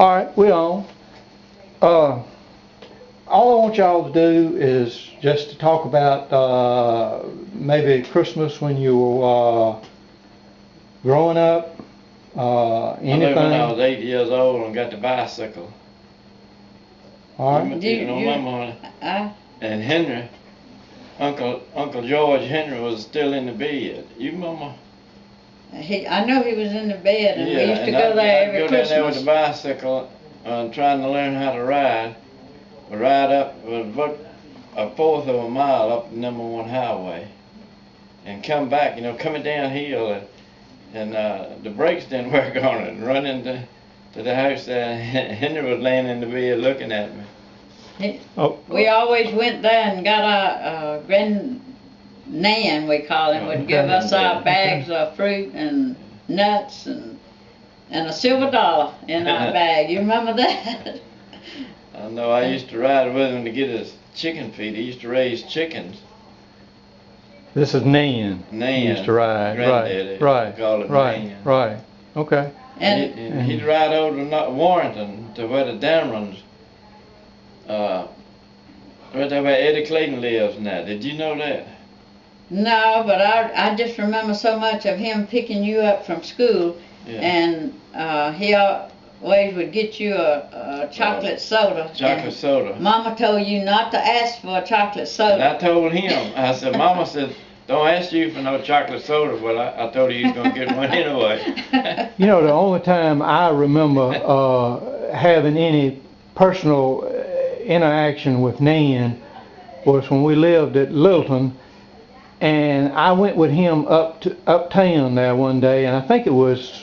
All right, we on. All I want y'all to do is just to talk about maybe Christmas when you were growing up. Anything. When I was 8 years old and got the bicycle. All right. Mama and Henry, Uncle George Henry was still in the bed. You remember? I know he was in the bed, and we used to go there every Christmas. I'd go down there with the bicycle, trying to learn how to ride. We ride up about a fourth of a mile up the number 1 highway, and come back. Coming downhill, and the brakes didn't work on it. And run into the house there. Henry was laying in the bed looking at me. We always went there and got our Grand Nan, we call him, would give us our bags of fruit and nuts and a silver dollar in our bag. You remember that? I know. I used to ride with him to get his chicken feed. He used to raise chickens. This is Nan. Nan. Used to ride. Right. Call it Nan. Right. Okay. And he'd ride over to Warrenton to where the Damerons, right there where Eddie Clayton lives now. Did you know that? No, but I just remember so much of him picking you up from school, and he always would get you a chocolate soda. Chocolate soda. Mama told you not to ask for a chocolate soda. And I told him, I said, Mama said, don't ask you for no chocolate soda. Well, I told her you was going to get one anyway. The only time I remember having any personal interaction with Nan was when we lived at Littleton. And I went with him uptown there one day, and I think it was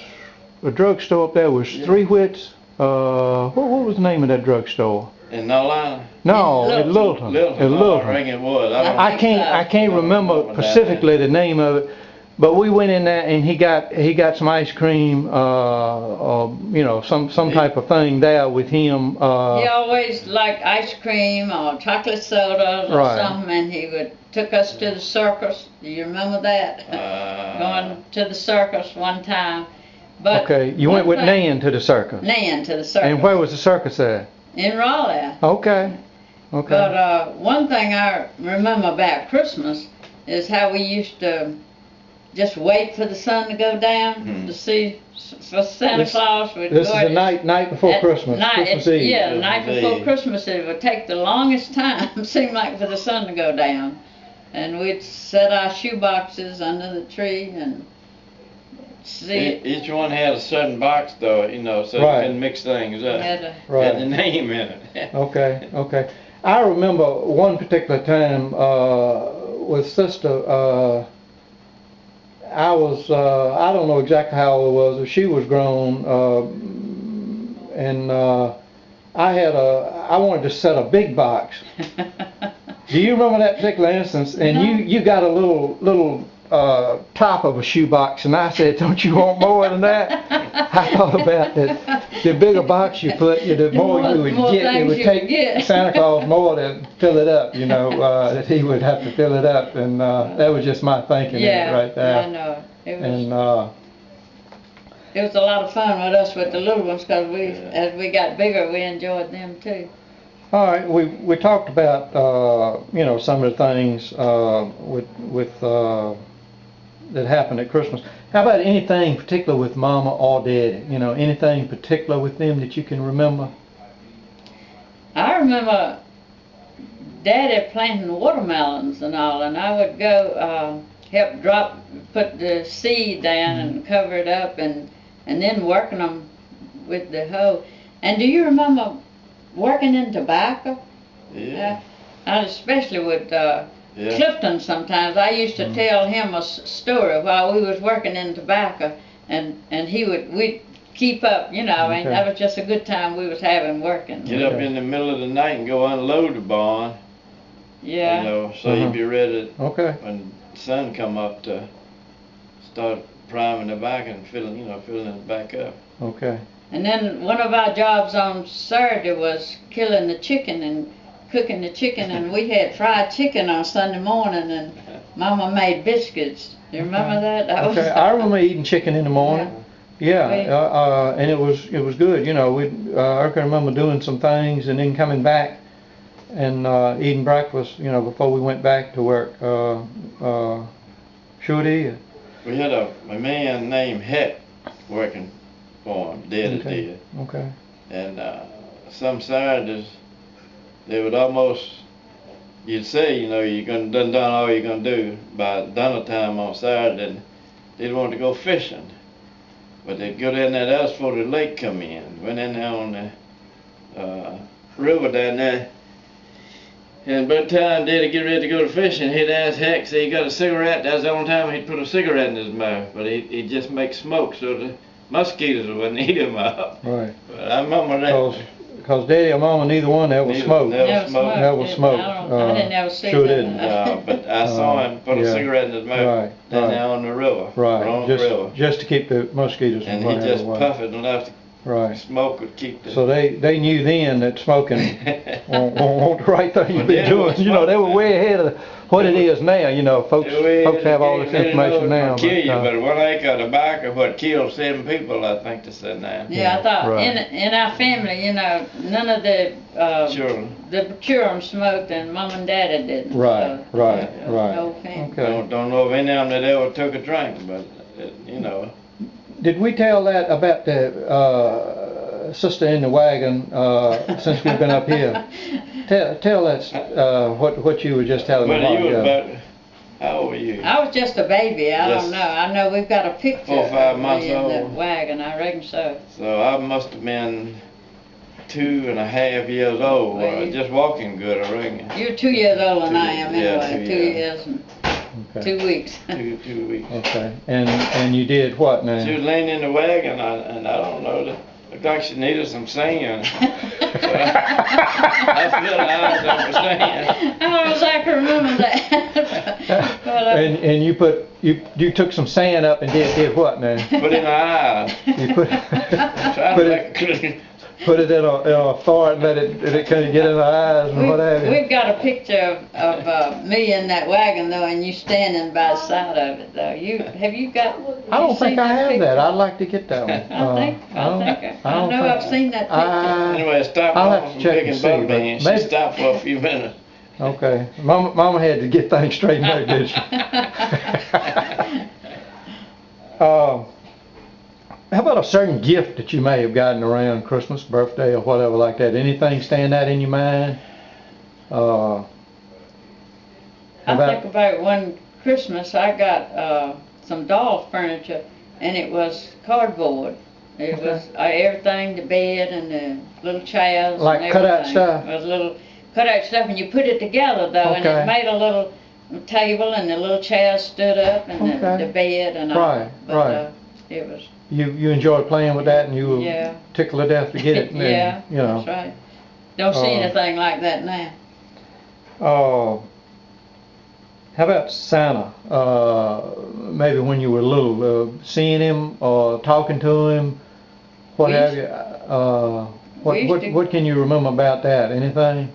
a drugstore up there. It was Three Wits. What was the name of that drugstore? In North No, at Littleton. At Littleton. I think it was. I can't remember specifically the name of it, but we went in there and he got some ice cream, some type of thing there with him. He always liked ice cream or chocolate soda or something, and he took us to the circus. Do you remember that? Going to the circus one time. But okay, you went with Nan to the circus. Nan to the circus. And where was the circus at? In Raleigh. Okay. But one thing I remember about Christmas is how we used to just wait for the sun to go down to see for Santa Claus. This is the night before Christmas. Christmas Eve. Yeah, the night before Christmas. It would take the longest time, seemed like, for the sun to go down. And we'd set our shoe boxes under the tree and see. Each one had a certain box, though, so you couldn't mix things up. Had the name in it. Okay. I remember one particular time with Sister. I don't know exactly how old I was, but she was grown, and I wanted to set a big box. Do you remember that particular instance? And No. you got a little top of a shoebox, and I said, don't you want more than that? I thought about that. The bigger box you put, the more you would get. It would take Santa Claus more to fill it up, that he would have to fill it up. And that was just my thinking right there. I know. It was a lot of fun with us with the little ones, because as we got bigger, we enjoyed them too. All right, we talked about some of the things with that happened at Christmas. How about anything particular with Mama or Daddy? Anything particular with them that you can remember? I remember Daddy planting watermelons and all, and I would go help put the seed down and cover it up, and then working them with the hoe. And do you remember working in tobacco? Yeah. I especially with Clifton sometimes. I used to tell him a story while we was working in tobacco, and we'd keep up, and that was just a good time we was having working. Get up in the middle of the night and go unload the barn. Yeah. So you'd be ready when the sun come up to start priming the back and filling it back up. Okay. And then one of our jobs on Saturday was killing the chicken and cooking the chicken, and we had fried chicken on Sunday morning, and Mama made biscuits. Do you remember that? I remember eating chicken in the morning. Yeah, and it was good. You know, I can remember doing some things and then coming back and eating breakfast. You know, before we went back to work. Sure did. We had a man named Heck working for him, Daddy Okay. did. Okay. And some Saturdays, they would almost, you'd say, you know, you're done all you're gonna do by dinner time on Saturday. And they'd want to go fishing, but they'd go down there. That was before the lake come in. Went in there on the river down there. And by the time Daddy get ready to go to fishing, he'd ask Heck, say he got a cigarette. That's the only time he'd put a cigarette in his mouth. But he'd just make smoke so the mosquitoes wouldn't eat him up. Right. But I remember that. Because Daddy or Mama, neither one ever smoked. Never smoked. Never smoked. I didn't ever see Sure that. didn't. But I saw him put a yeah. cigarette in his mouth down there on the river. Right. On the river. Just to keep the mosquitoes from And flying he just away. puffed it enough to Right. smoke would keep the... So they knew then that smoking wasn't the right thing to Well, be they doing. was You know, they were smoking. way ahead of what it is now. You know, folks have all this information now. Kill you, but, but 1 acre of tobacco what killed 7 people, I think they said now. Yeah, I thought Right. in our family, you know, none of the Children. the children smoked, and Mom and Daddy didn't. Right, so, right, the right. whole family. Okay. Don't know of any of them that ever took a drink, but you know. Did we tell that about the sister in the wagon since we've been up here? Tell that what you were just telling me. But you was about. about, how old were you? I was just a baby. I Just don't know. I know we've got a picture 4 or 5 of months me in the old. wagon. I reckon so. So I must have been 2.5 years old, Well, you- just walking good, I reckon. You're 2 years older than I am Yeah, anyway. 2 2 years. years and Okay. 2 weeks. 2 weeks. Okay. And you did what now? She was laying in the wagon, and I don't know, looked like she needed some sand. So I feel I don't understand. I wish I could remember that. But, And you took some sand up and did what now? Put in my eyes. You put Trying put to it make it clean. put it in a fart and let it kind of get in the eyes and what have you. We've got a picture of me in that wagon though, and you standing by the side of it though. Have you got? I don't you seen think I have picture? that. I'd like to get that one. I know I've seen that picture. Anyway, stop I'll have Mama to from check and picking see, butter but beans. She maybe- stopped for a few minutes. Okay. Mama had to get things straightened out, did she? How about a certain gift that you may have gotten around Christmas, birthday, or whatever like that? Anything stand out in your mind? I think about one Christmas I got some doll furniture, and it was cardboard. It was everything, the bed and the little chairs. Like and cutout everything. stuff? It was little cutout stuff, and you put it together though, and Okay. it made a little table, and the little chairs stood up, and Okay. the bed and all. Right, But, right. It was. You enjoyed playing with that, and you were Yeah. tickled to death to get it. And then, Yeah, you know. that's right. Don't see anything like that now. How about Santa? Maybe when you were little, seeing him or talking to him, what We have used- you? What can you remember about that? Anything?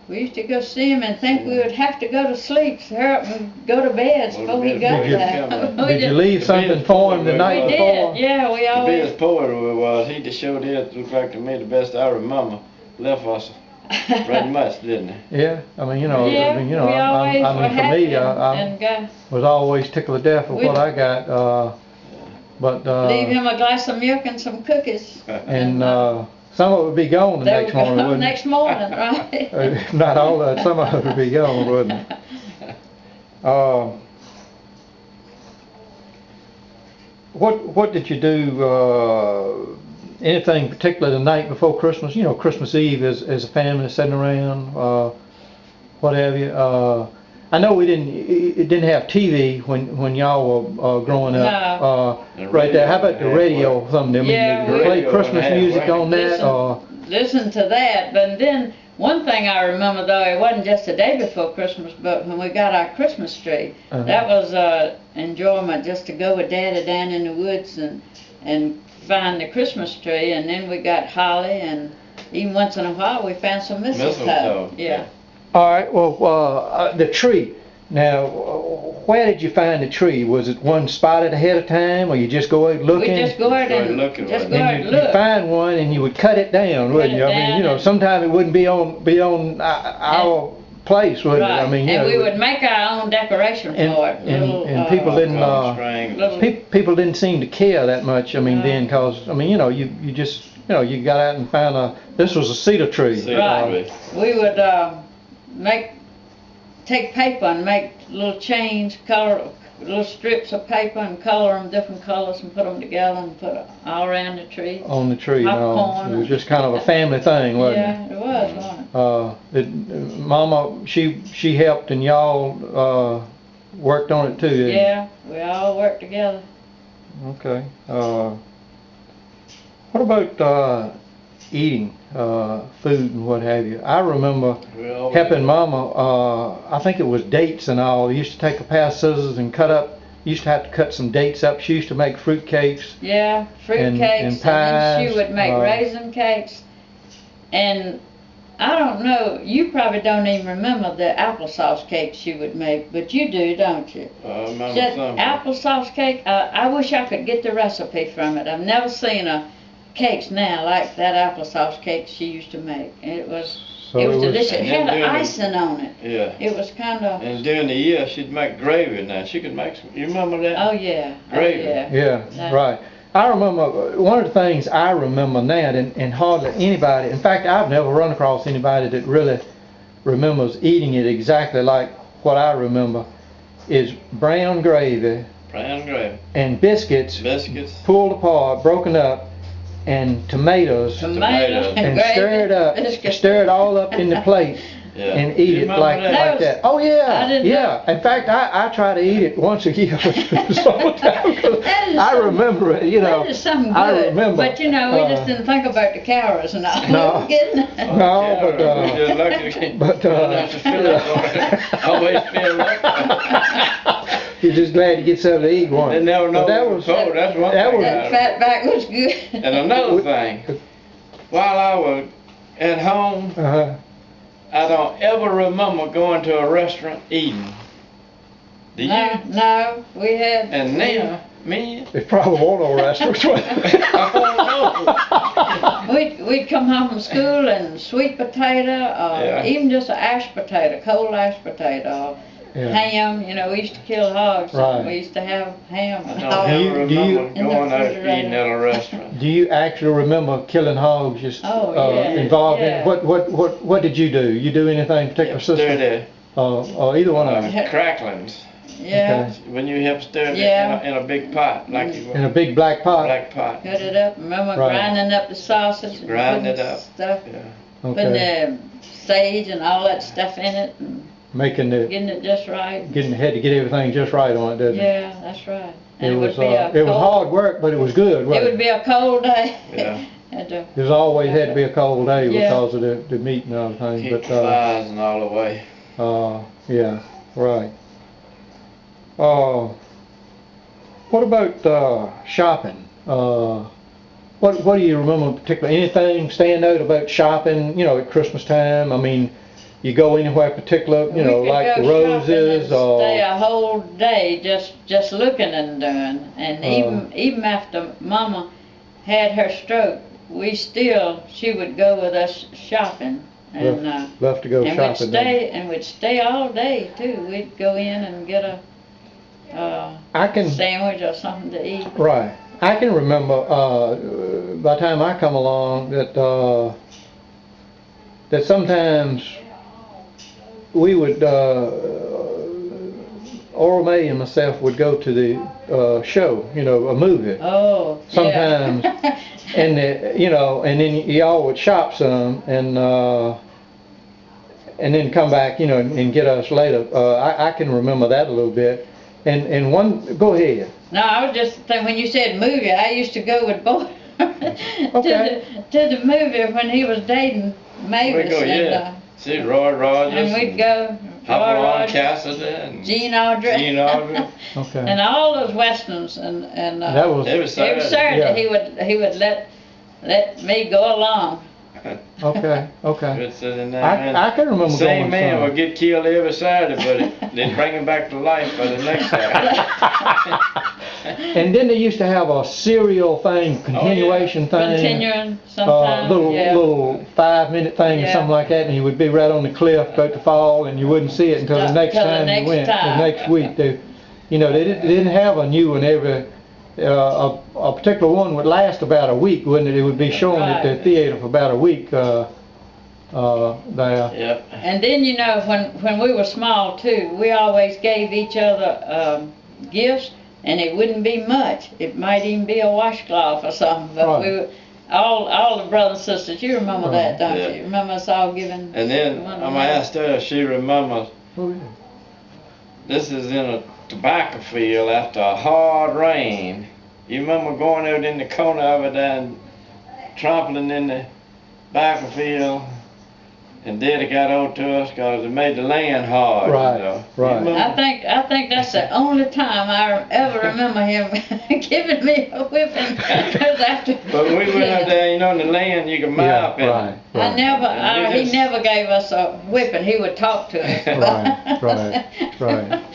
We used to go see him and think we would have to go to sleep, so hurry up and go to bed before we go Did you- there. We Did you just- leave The something biggest for him the point night was- We before? did, yeah, we The always. biggest poet was, he just showed it, looked like to me the best I remember. Left us pretty much, didn't he? Yeah, I mean, you know, Yeah, you know, we always I were mean, for happy me, I and go. was always tickled to death with We- what I got. But Leave him a glass of milk and some cookies. and some of it would be gone the They next would morning, come wouldn't it? next morning, right? Not all of it, some of it would be gone, wouldn't it? What did you do, anything particular the night before Christmas? You know, Christmas Eve as a family sitting around, what have you? I know we didn't have TV when y'all were growing up. Right there. How about the radio or something? I mean, Yeah, did you we- play Christmas music on that, or? Listen to that, but then one thing I remember though, it wasn't just the day before Christmas, but when we got our Christmas tree, that was enjoyment just to go with Daddy down in the woods and find the Christmas tree, and then we got holly, and even once in a while we found some mistletoe. Mistletoe. Yeah. All right. Well, the tree. Now, where did you find the tree? Was it one spotted ahead of time, or you just go out looking? We just go out and looking, just wasn't go it? out And and you'd look. find one and you would cut it down, wouldn't it you? I mean, you know, down sometimes it wouldn't be on our place, would it? Right. I mean, you and know, we would make our own decoration and, for it. and people didn't little- people didn't seem to care that much. I mean, Right. then, cause I mean, you know, you just you got out and found this was a cedar tree. Cedar Right. tree. We would take paper and make little chains, color little strips of paper and color them different colors and put them together and put it all around the tree. On the tree, no. Popcorn It was just kind of a family thing, wasn't Yeah, it was, wasn't it? Mama, she helped and y'all worked on it too, didn't you? Yeah, we all worked together. Okay. What about eating food and what have you? I remember We always- helping Mama. I think it was dates and all. Used to take a pair of scissors and cut up. Used to have to cut some dates up. She used to make fruit cakes. Yeah, fruit And cakes, then she pies, would make raisin cakes. And I don't know, you probably don't even remember the applesauce cake she would make, but you do, don't you? I remember That some. applesauce cake, I wish I could get the recipe from it. I've never seen a cakes now like that applesauce cake she used to make. It was delicious. It And had then doing icing on it. Yeah. It was kind of, And during the year, she'd make gravy now. She could make some, you remember that? oh yeah, Gravy. oh yeah. Yeah, Yeah. right. I remember one of the things I remember now, and hardly anybody. In fact, I've never run across anybody that really remembers eating it exactly like what I remember. Is brown gravy Brown gravy. and biscuits Biscuits. pulled apart, broken up, and tomatoes, Tomatoes and gravy, stir it up, biscuits. stir it all up in the plate. Yeah. And eat You it remember like that? that. Oh I yeah, didn't yeah. In fact, I try to eat it once a year. That is I some- remember it, you know. That is something good. I remember. But you know, we just didn't think about the calories and all. No. We were getting it. No, but, You're lucky. but, Enough to fill up. Always fill up. you're just glad to get something to eat, one. They never know that what was was cold. That's one that thing. was- That fat back was good. And another thing, while I was at home, uh-huh. I don't ever remember going to a restaurant eating. Do you? No, we had. And now, me, There's probably one no restaurants. We'd come home from school and sweet potato, or Yeah. even just an ash potato, cold ash potato, or Yeah. ham. You know, we used to kill hogs. Right. And we used to have ham I and don't hogs. Do you- ever do you- remember In the going out refrigerator. eating at a restaurant. Do you actually remember killing hogs? Just Oh, yeah, involved in yeah. it? What did you do? You do anything particular, Stir sister? the Or either one of them? cracklings. Yeah, When you help stir it Yeah. in a big pot, like you In a big black pot. black pot. cut it up. Remember Right. grinding up the sausage and Grind putting it up. stuff, Yeah. putting Okay. the sage and all that stuff in it and Making the getting it just right. had to get everything just right on it, didn't it? Yeah, that's right. And It it was would be a it was cold, hard work, but it was good. it Wasn't would be a cold day. Yeah. Had to- There's always had to be a cold day Yeah. because of the meat and everything. Keep But the flies and all the way. yeah, right. What about shopping? What do you remember in particular? Anything stand out about shopping? You know, at Christmas time. I mean, you go anywhere particular? You know, We could like go the roses shopping and or stay a whole day just looking and doing. And even after Mama had her stroke, she would go with us shopping. And love to go and shopping. we'd stay all day too. We'd go in and get a I can sandwich or something to eat. Right. I can remember by the time I come along that sometimes we would Oral May and myself would go to the show, you know, a movie. Oh, Sometimes. yeah. And and then y'all would shop some and then come back, you know, and get us later. I can remember that a little bit. And go ahead. No, I was just thinking when you said movie, I used to go with Boy Okay. to the movie when he was dating Mavis. We go, yeah. See Roy Rogers. And we'd go, Roy Hopalong Rogers, Cassidy and Gene Audrey, Gene Audrey. Okay. and all those westerns, and That was It was every Saturday. Saturday he would let me go along. Okay, okay. Good sitting there, man. I can remember Same going man some. would get killed every Saturday, but they'd bring him back to life by the next Saturday. And then they used to have a serial thing, continuation thing. Continuing sometimes, little 5-minute thing or Yeah. something like that, and you would be right on the cliff about to fall, and you wouldn't see it until the next Till the time you next went, time. the next week. They didn't have a new one every. A particular one would last about a week, wouldn't it? It would be shown at the Right. theater for about a week. There. Yep. And then when we were small too, we always gave each other gifts, and it wouldn't be much. It might even be a washcloth or something. But Right. we would, all the brothers and sisters. You remember that, don't Yeah. you? Remember us all giving? And then one I'm gonna another? ask her if she remembers. Oh, yeah. This is in a tobacco field after a hard rain. You remember going out in the corner of it and trampling in the tobacco field? And Daddy got on to us because it made the land hard. Right, You know. right. You remember? I think that's the only time I ever remember him giving me a whipping. 'Cause after, But we went out there, in the land, you could mop it. right, right. And we he just- never gave us a whipping. He would talk to us. Right.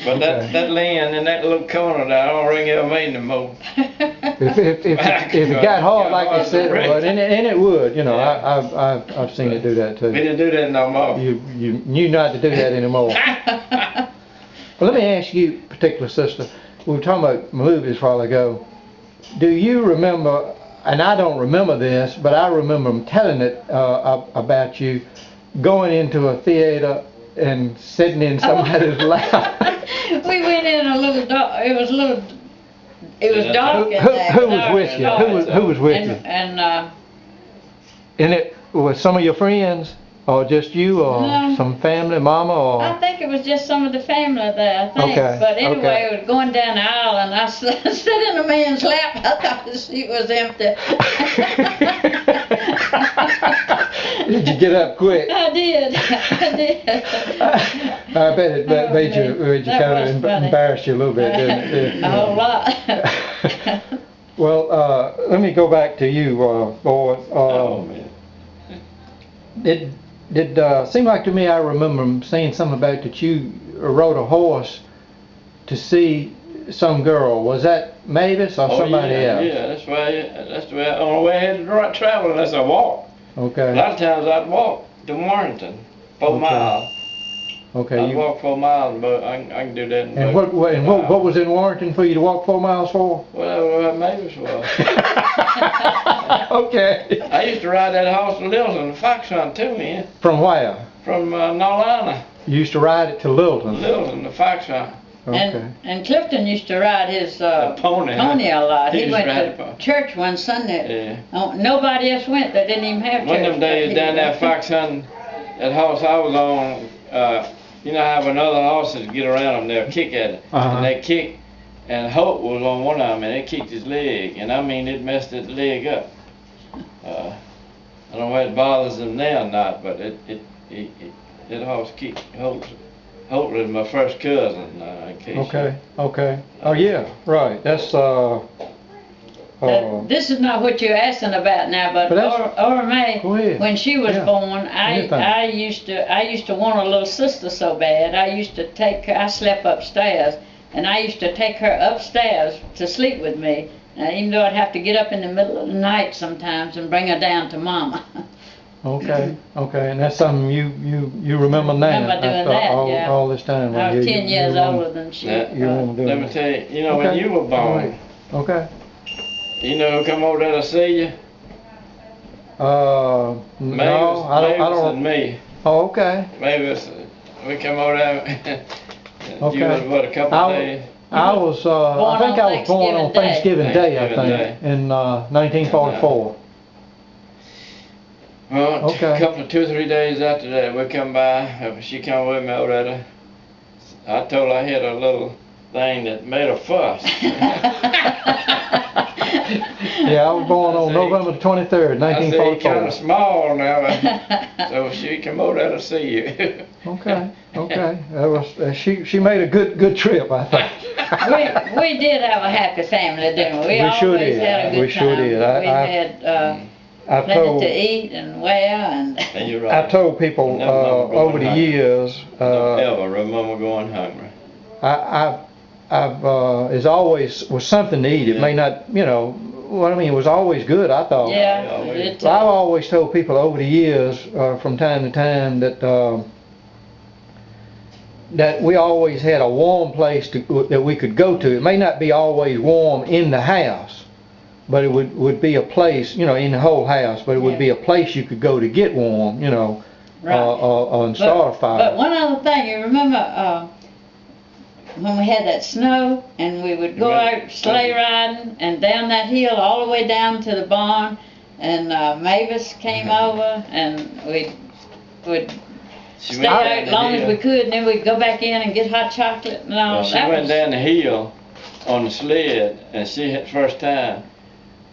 But Okay. that land in that little corner there, I don't think ever made no more. If it got hard like they said it would, and it would, I've seen it do that too. We didn't do that no more. You knew not to do that anymore. Well, let me ask you, particular sister. We were talking about movies a while ago. Do you remember? And I don't remember this, but I remember them telling it about you going into a theater and sitting in somebody's lap. We went in a little dark. It was dark in there. Who was with you? Who was with you? And And it was some of your friends, or just you, or No. some family, mama, or? I think it was just some of the family there, I think. Okay, But anyway, okay. it was going down the aisle, and I sat in a man's lap. I thought the seat was empty. Did you get up quick? I did. I did. I bet it made you That kind was of funny. embarrassed you a little bit, didn't it? A whole lot. Well, let me go back to you, boy. Oh, man. It seemed like to me I remember seeing something about that you rode a horse to see some girl. Was that Mavis or somebody else? Yeah, that's the way. Only way I had to travel unless I walked. A Okay. lot of times I'd walk to Warrington, 4 Okay. miles. Okay. I'd walk 4 miles, but I can do that. And what was in Warrington for you to walk 4 miles for? Well, Mavis was. Okay. I used to ride that horse to Littleton, the fox hunt too, man. From where? From Norlana, You used to ride it to Littleton. Littleton, the fox hunt. Okay. And Clifton used to ride his pony. pony a lot. He He just went ride the to pony. church one Sunday. Yeah. Oh, nobody else went. They didn't even have church. One of them days but he down there went. fox hunting, that horse I was on, you know how when other horses get around them, they'll kick at it. Uh-huh. And they kick, and Hope was on one of them, and it kicked his leg. And I mean, it messed his leg up. I don't know whether it bothers him now or not, but that horse kicked. Hope was my first cousin, in case. Okay. Oh yeah, right. That's This is not what you're asking about now, but But that's- Ora May, Go ahead. when she was Yeah. born, Anything. I used to want a little sister so bad. I used to take her. I slept upstairs, and I used to take her upstairs to sleep with me. Even though I'd have to get up in the middle of the night sometimes and bring her down to Mama. okay. And that's something you remember now. Remember doing after that, all, yeah. all this time. I was You 10 years remember- older than she. Now, You remember doing let me that. tell you, when Okay. you were born, Okay. you know who come over there to see you? No, I Mavis don't. and me. Oh, okay. Mavis, we come over there. Okay. You was what, a couple of days? I was. I think I was born on Thanksgiving Day. I Thanksgiving think in 1944. Well, Okay. a couple of 2 or 3 days after that, we come by. She come with me over there. I told her I had a little thing that made a fuss. Yeah, I was born on November 23rd, I said, you're kind of 1944. small now. So she come over there to see you. Okay. That was she made a good trip, I think. We did have a happy family, didn't we? We sure always did. had a good We sure time. did. We had I've plenty told, to eat and wear, and And you're right. I've told people Never remember going over the hungry. years, Don't ever remember going hungry. it's always was something to eat. It Yeah. may not, what I mean, it was always good, I thought. yeah, Yeah, we we- did So I've too. always told people over the years, from time to time, that we always had a warm place that we could go to. It may not be always warm in the house, but it would be a place, in the whole house, but it would Yeah. be a place you could go to get warm, Right. and start a fire. But one other thing, you remember when we had that snow and we would go Right. out sleigh riding and down that hill all the way down to the barn, and Mavis came over and we would She stay went out down as the long as hill. we could, and then we'd go back in and get hot chocolate and all. Well, she That went was, down the hill on the sled, and she hit first time,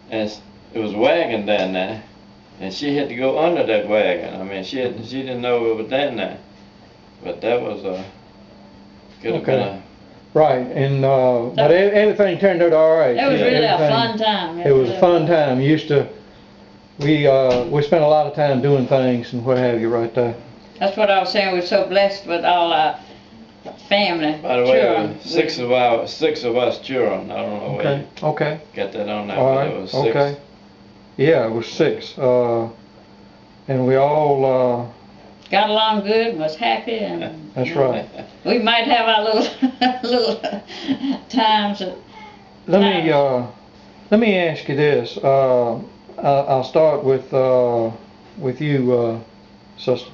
and it was a wagon down there, and she had to go under that wagon. I mean, she didn't know it was down there, but that was could have been Okay. Right, and but everything turned out all right. It was really a Everything- fun time. It was a fun time. We spent a lot of time doing things and what have you right there. That's what I was saying. We're so blessed with all our family. By the way, children. six of us children. I don't know where Okay, you okay, got that on there, all but right, it was six. okay. Yeah, it was 6. And we all, Got along good and was happy, and that's right. we might have our little little times. Let me ask you this. I'll start with you, sister.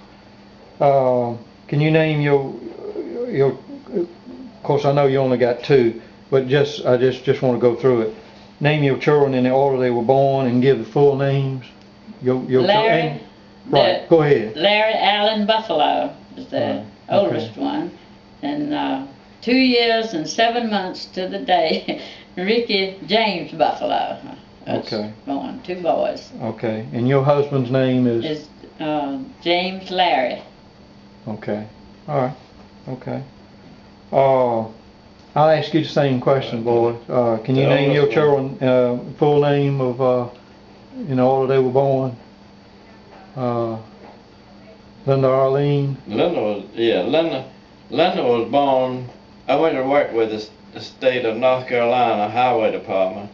Can you name your? Of course, I know you only got 2, but I just want to go through it. Name your children in the order they were born and give the full names. Larry, Right. Go ahead. Larry Allen Buffalo is the Right, oldest one, and 2 years and 7 months to the day, Ricky James Buffalo was Okay. born. 2 boys. Okay. And your husband's name is? Is James Larry. Okay. All right. Okay. I'll ask you the same question, boy. Can you The name your oldest one. children full name of in the order they were born? Linda Arlene. Linda was born. I went to work with the state of North Carolina Highway Department,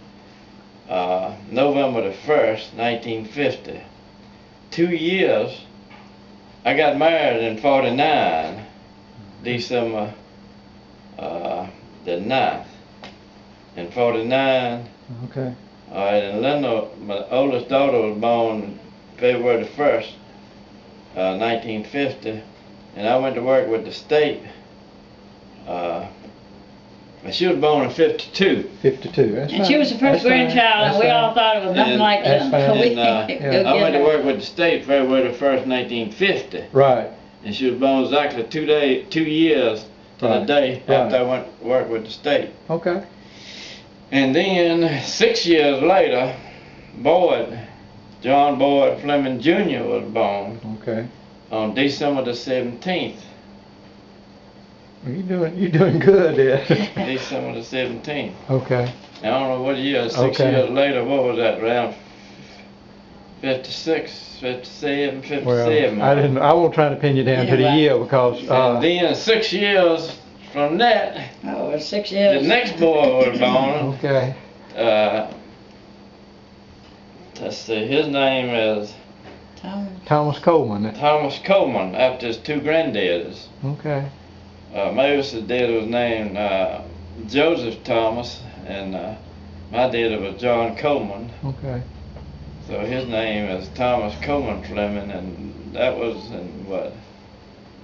November the 1st, 1950. 2 years. I got married in 49, December the 9th. In 49, Okay. all right, and Linda, my oldest daughter, was born February the 1st, 1950, and I went to work with the state. And she was born in 52. 52. That's And she was the first That's fine. grandchild, and That's we all fine. thought it was nothing And like that's them. fine. So we And, go I get went to her. work with the state February the 1st, 1950, Right. and she was born exactly 2 years to the Right. day Right. after I went to work with the state. Okay. And then 6 years later, John Boyd Fleming Jr. was born Okay. on December the 17th. You're doing good there. December the 17th. Okay. I don't know what year, 6 Okay. years later, what was that, around 56, 57, 57. Well, I won't try to pin you down to the Yeah, right. year because, And then 6 years from that, Oh, it was 6 the years. next boy was born. okay. Let's see, his name is Thomas Coleman. Thomas Coleman, after his 2 granddaddies. Okay. Mavis' dad was named Joseph Thomas, and my dad was John Coleman. Okay. So his name is Thomas Coleman Fleming, and that was in what,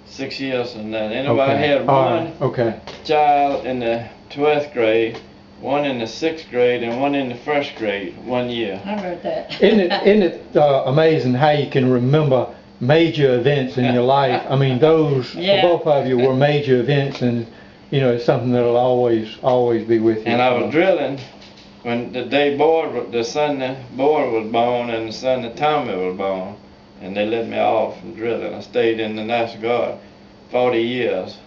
6 years from that. Anyway, I Okay. had All one right. Okay. child in the 12th grade, one in the 6th grade, and one in the 1st grade, 1 year. I heard that. Isn't it amazing how you can remember major events in your life? I mean, those Yeah. for both of you were major events, and it's something that'll always be with you. And I was drilling when the day the Sunday Boyd was born and the Sunday Tommy was born, and they let me off from drilling. I stayed in the National Guard 40 years,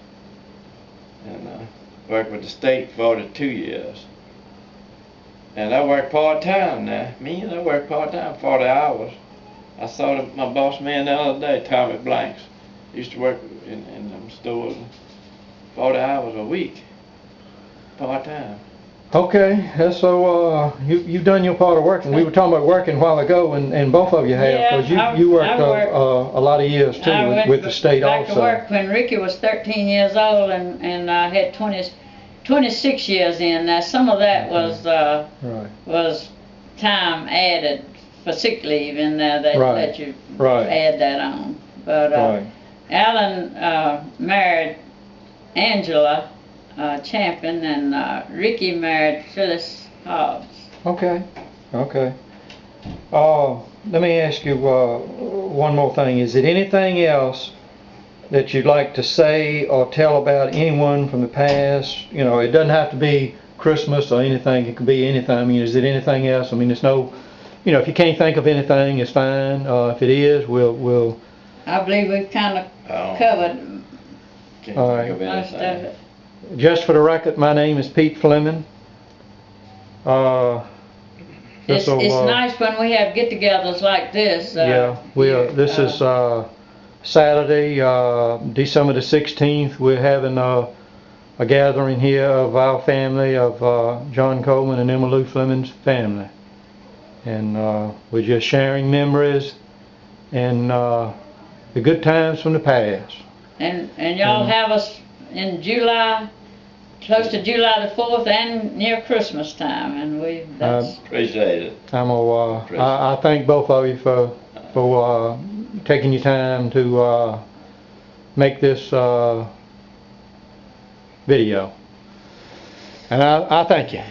and worked with the state 42 years. And I worked part-time now. I worked part-time, 40 hours. I saw my boss man the other day, Tommy Blanks. Used to work in them stores 40 hours a week, part-time. Okay, so you've done your part of working. We were talking about working a while ago, and both of you have, because you worked a lot of years too with the state back also. to work when Ricky was 13 years old, and I had 26 years in. Now some of that was time added for sick leave in there that you add that on. But Alan married Angela Champion, and Ricky married Phyllis Hobbs. Okay. Let me ask you one more thing. Is it anything else that you'd like to say or tell about anyone from the past? You know, it doesn't have to be Christmas or anything. It could be anything. I mean, is it anything else? I mean, it's no, you know, if you can't think of anything, it's fine. If it is, we'll. I believe we've kind of covered All right. most of it. Just for the record, my name is Pete Fleming. It's nice when we have get-togethers like this. This is Saturday, December the 16th. We're having a gathering here of our family, of John Coleman and Emma Lou Fleming's family. And we're just sharing memories and the good times from the past. And y'all have us in July, close to July the 4th and near Christmas time, and that's appreciate it. I thank both of you for taking your time to make this video, and I thank you.